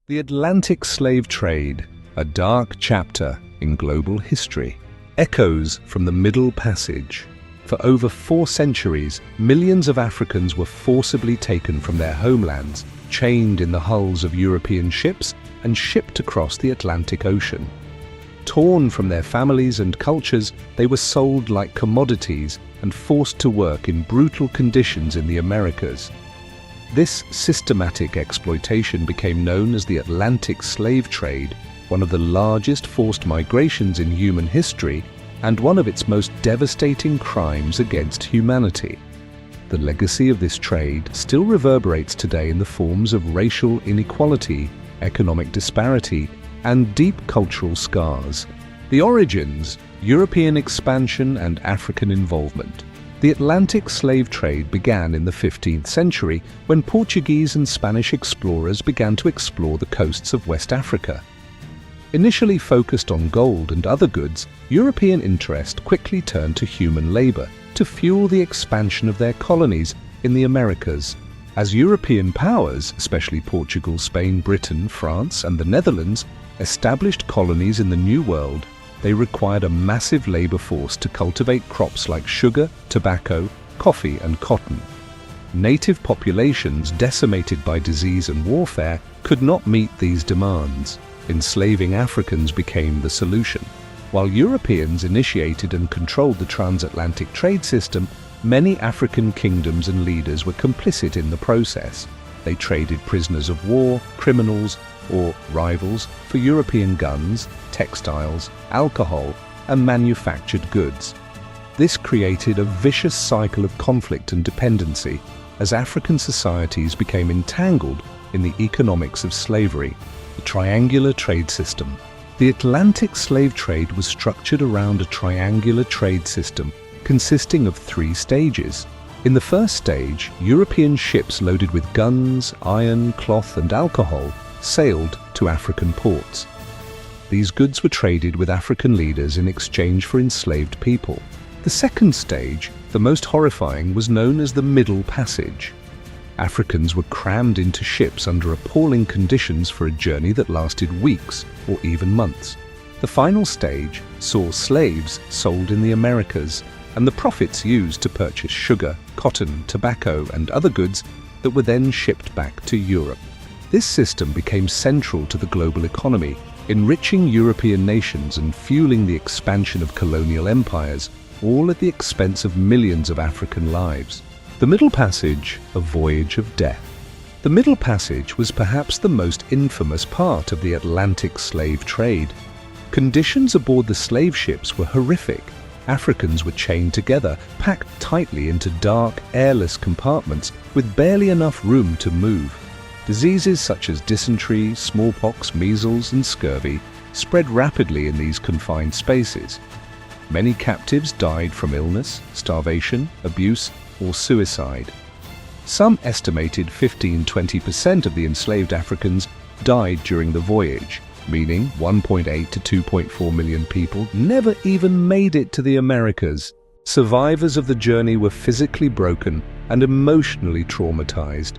The Atlantic slave trade, a dark chapter in global history, echoes from the Middle Passage. For over 4 centuries, millions of Africans were forcibly taken from their homelands, chained in the hulls of European ships, and shipped across the Atlantic Ocean. Torn from their families and cultures, they were sold like commodities and forced to work in brutal conditions in the Americas. This systematic exploitation became known as the Atlantic slave trade, one of the largest forced migrations in human history and one of its most devastating crimes against humanity. The legacy of this trade still reverberates today in the forms of racial inequality, economic disparity, and deep cultural scars. The origins: European expansion and African involvement. The Atlantic slave trade began in the 15th century when Portuguese and Spanish explorers began to explore the coasts of West Africa. Initially focused on gold and other goods, European interest quickly turned to human labor to fuel the expansion of their colonies in the Americas. As European powers, especially Portugal, Spain, Britain, France, and the Netherlands, established colonies in the New World, they required a massive labor force to cultivate crops like sugar, tobacco, coffee, and cotton. Native populations, decimated by disease and warfare, could not meet these demands. Enslaving Africans became the solution. While Europeans initiated and controlled the transatlantic trade system, many African kingdoms and leaders were complicit in the process. They traded prisoners of war, criminals, or rivals for European guns, textiles, alcohol, and manufactured goods. This created a vicious cycle of conflict and dependency as African societies became entangled in the economics of slavery, the triangular trade system. The Atlantic slave trade was structured around a triangular trade system consisting of 3 stages. In the first stage, European ships loaded with guns, iron, cloth, and alcohol sailed to African ports. These goods were traded with African leaders in exchange for enslaved people. The second stage, the most horrifying, was known as the Middle Passage. Africans were crammed into ships under appalling conditions for a journey that lasted weeks or even months. The final stage saw slaves sold in the Americas and the profits used to purchase sugar, cotton, tobacco, and other goods that were then shipped back to Europe. This system became central to the global economy, enriching European nations and fueling the expansion of colonial empires, all at the expense of millions of African lives. The Middle Passage, a voyage of death. The Middle Passage was perhaps the most infamous part of the Atlantic slave trade. Conditions aboard the slave ships were horrific. Africans were chained together, packed tightly into dark, airless compartments with barely enough room to move. Diseases such as dysentery, smallpox, measles, and scurvy spread rapidly in these confined spaces. Many captives died from illness, starvation, abuse, or suicide. Some estimated 15–20% of the enslaved Africans died during the voyage, meaning 1.8 to 2.4 million people never even made it to the Americas. Survivors of the journey were physically broken and emotionally traumatized.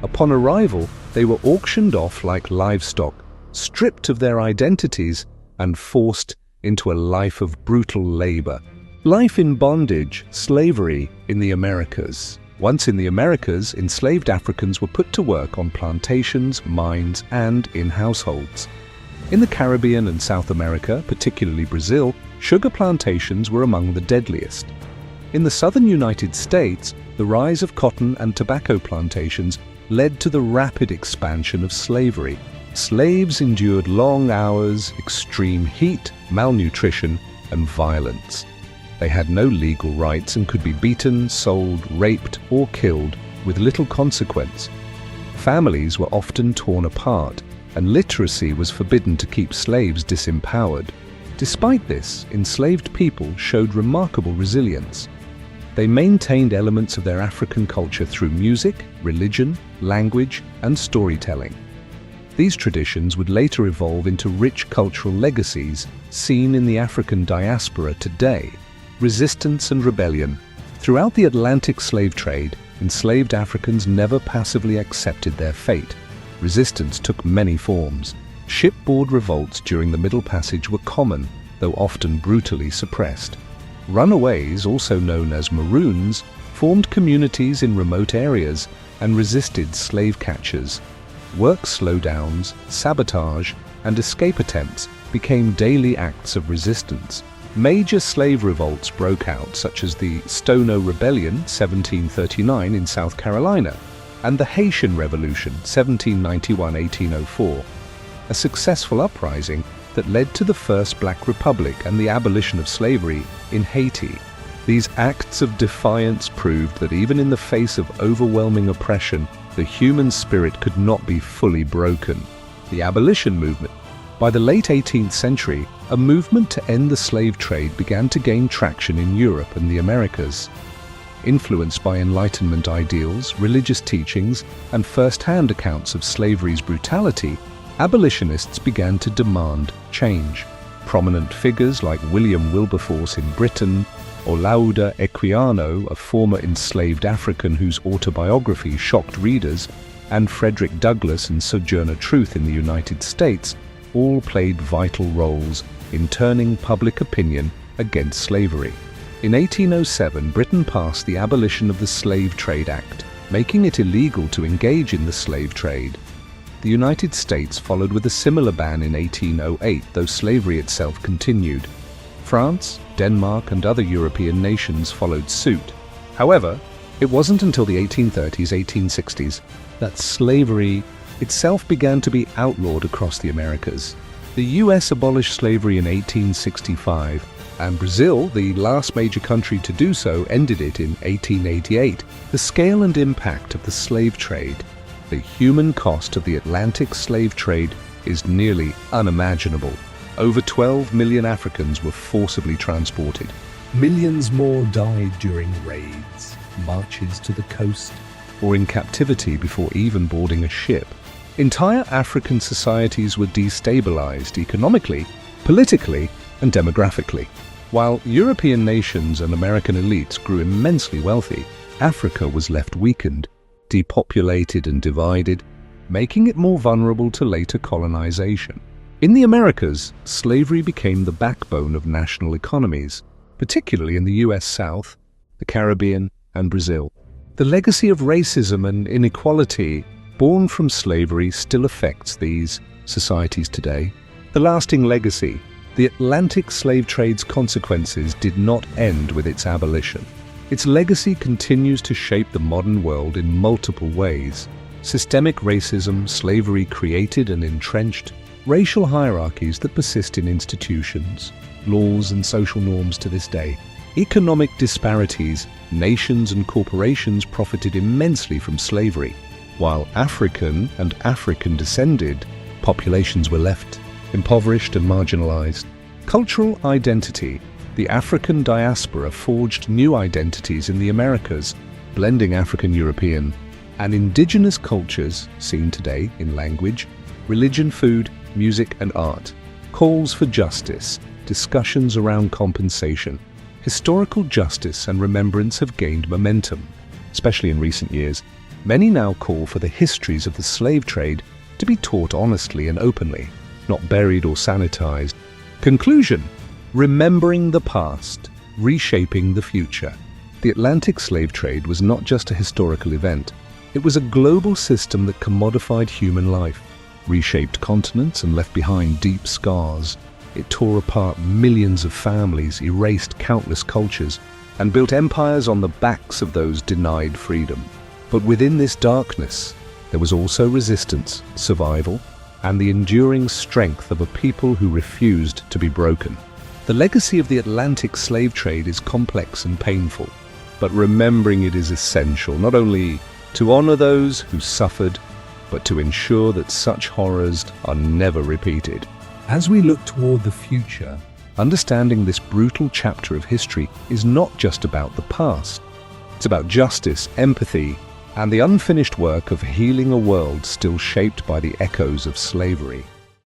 Upon arrival, they were auctioned off like livestock, stripped of their identities, and forced into a life of brutal labor. Life in bondage, slavery in the Americas. Once in the Americas, enslaved Africans were put to work on plantations, mines, and in households. In the Caribbean and South America, particularly Brazil, sugar plantations were among the deadliest. In the southern United States, the rise of cotton and tobacco plantations led to the rapid expansion of slavery. Slaves endured long hours, extreme heat, malnutrition, and violence. They had no legal rights and could be beaten, sold, raped, or killed with little consequence. Families were often torn apart, and literacy was forbidden to keep slaves disempowered. Despite this, enslaved people showed remarkable resilience. They maintained elements of their African culture through music, religion, language, and storytelling. These traditions would later evolve into rich cultural legacies seen in the African diaspora today. Resistance and rebellion. Throughout the Atlantic slave trade, enslaved Africans never passively accepted their fate. Resistance took many forms. Shipboard revolts during the Middle Passage were common, though often brutally suppressed. Runaways, also known as Maroons, formed communities in remote areas and resisted slave catchers. Work slowdowns, sabotage, and escape attempts became daily acts of resistance. Major slave revolts broke out, such as the Stono Rebellion, 1739 in South Carolina, and the Haitian Revolution, 1791-1804, a successful uprising that led to the First Black Republic and the abolition of slavery in Haiti. These acts of defiance proved that even in the face of overwhelming oppression, the human spirit could not be fully broken. The abolition movement. By the late 18th century, a movement to end the slave trade began to gain traction in Europe and the Americas. Influenced by Enlightenment ideals, religious teachings, and first-hand accounts of slavery's brutality, abolitionists began to demand change. Prominent figures like William Wilberforce in Britain, or Lauda Equiano, a former enslaved African whose autobiography shocked readers, and Frederick Douglass and Sojourner Truth in the United States, all played vital roles in turning public opinion against slavery. In 1807, Britain passed the Abolition of the Slave Trade Act, making it illegal to engage in the slave trade. The United States followed with a similar ban in 1808, though slavery itself continued. France, Denmark, and other European nations followed suit. However, it wasn't until the 1830s, 1860s that slavery itself began to be outlawed across the Americas. The US abolished slavery in 1865, and Brazil, the last major country to do so, ended it in 1888. The scale and impact of the slave trade, the human cost of the Atlantic slave trade, is nearly unimaginable. Over 12 million Africans were forcibly transported. Millions more died during raids, marches to the coast, or in captivity before even boarding a ship. Entire African societies were destabilized economically, politically, and demographically. While European nations and American elites grew immensely wealthy, Africa was left weakened, depopulated and divided, making it more vulnerable to later colonization. In the Americas, slavery became the backbone of national economies, particularly in the US South, the Caribbean, and Brazil. The legacy of racism and inequality born from slavery still affects these societies today. The lasting legacy, the Atlantic slave trade's consequences did not end with its abolition. Its legacy continues to shape the modern world in multiple ways. Systemic racism, slavery created and entrenched, racial hierarchies that persist in institutions, laws and social norms to this day. Economic disparities, nations and corporations profited immensely from slavery, while African and African-descended populations were left impoverished and marginalized. Cultural identity. The African diaspora forged new identities in the Americas, blending African-European and indigenous cultures seen today in language, religion, food, music and art. Calls for justice, discussions around compensation. Historical justice and remembrance have gained momentum, especially in recent years. Many now call for the histories of the slave trade to be taught honestly and openly, not buried or sanitized. Conclusion: remembering the past, reshaping the future. The Atlantic slave trade was not just a historical event. It was a global system that commodified human life, reshaped continents and left behind deep scars. It tore apart millions of families, erased countless cultures, and built empires on the backs of those denied freedom. But within this darkness, there was also resistance, survival, and the enduring strength of a people who refused to be broken. The legacy of the Atlantic slave trade is complex and painful, but remembering it is essential not only to honor those who suffered, but to ensure that such horrors are never repeated. As we look toward the future, understanding this brutal chapter of history is not just about the past. It's about justice, empathy, and the unfinished work of healing a world still shaped by the echoes of slavery.